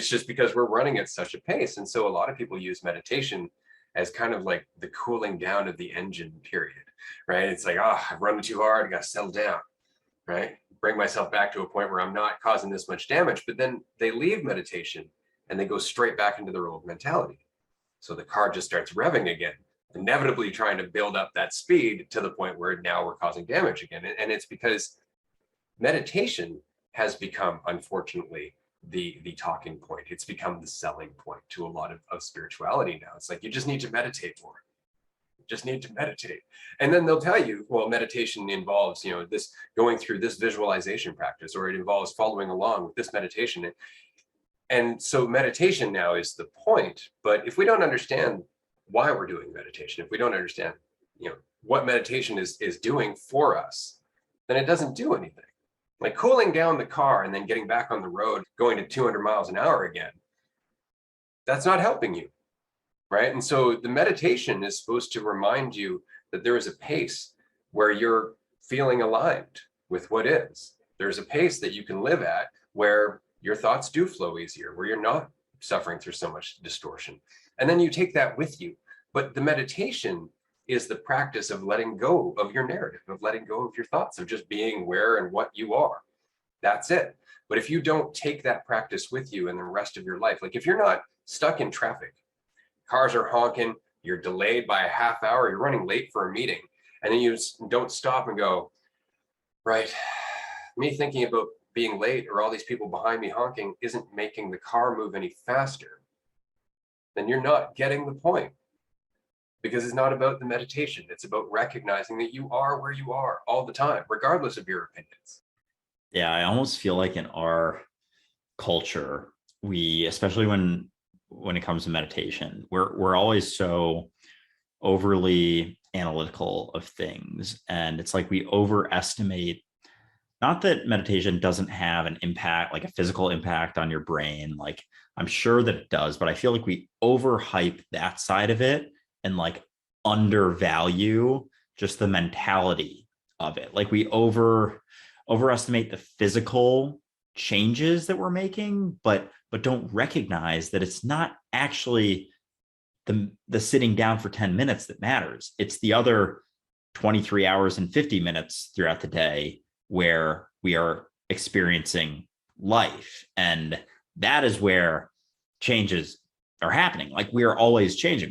It's just because we're running at such a pace. And so a lot of people use meditation as kind of like the cooling down of the engine period, right? It's like, oh, I've run too hard, I got to settle down, right? Bring myself back to a point where I'm not causing this much damage. But then they leave meditation and they go straight back into their old mentality. So the car just starts revving again, inevitably trying to build up that speed to the point where now we're causing damage again. And it's because meditation has become, unfortunately, the talking point. It's become the selling point to a lot of spirituality now. It's like, you just need to meditate more. You just need to meditate. And then they'll tell you, well, meditation involves, this going through this visualization practice, or it involves following along with this meditation. And so meditation now is the point. But if we don't understand why we're doing meditation, if we don't understand, what meditation is doing for us, then it doesn't do anything. Like cooling down the car and then getting back on the road, going to 200 miles an hour again, that's not helping you, right? And so the meditation is supposed to remind you that there is a pace where you're feeling aligned with what is. There's a pace that you can live at where your thoughts do flow easier, where you're not suffering through so much distortion. And then you take that with you. But the meditation is the practice of letting go of your narrative, of letting go of your thoughts, of just being where and what you are. That's it. But if you don't take that practice with you in the rest of your life, like if you're not stuck in traffic, cars are honking, you're delayed by a half hour, you're running late for a meeting, and then you don't stop and go, right, me thinking about being late or all these people behind me honking isn't making the car move any faster, then you're not getting the point. Because it's not about the meditation. It's about recognizing that you are where you are all the time, regardless of your opinions. Yeah, I almost feel like in our culture, we, especially when it comes to meditation, we're always so overly analytical of things. And it's like we overestimate, not that meditation doesn't have an impact, like a physical impact on your brain. Like I'm sure that it does, but I feel like we overhype that side of it and like undervalue just the mentality of it. Like we overestimate the physical changes that we're making, but don't recognize that it's not actually the sitting down for 10 minutes that matters. It's the other 23 hours and 50 minutes throughout the day where we are experiencing life. And that is where changes are happening. Like we are always changing.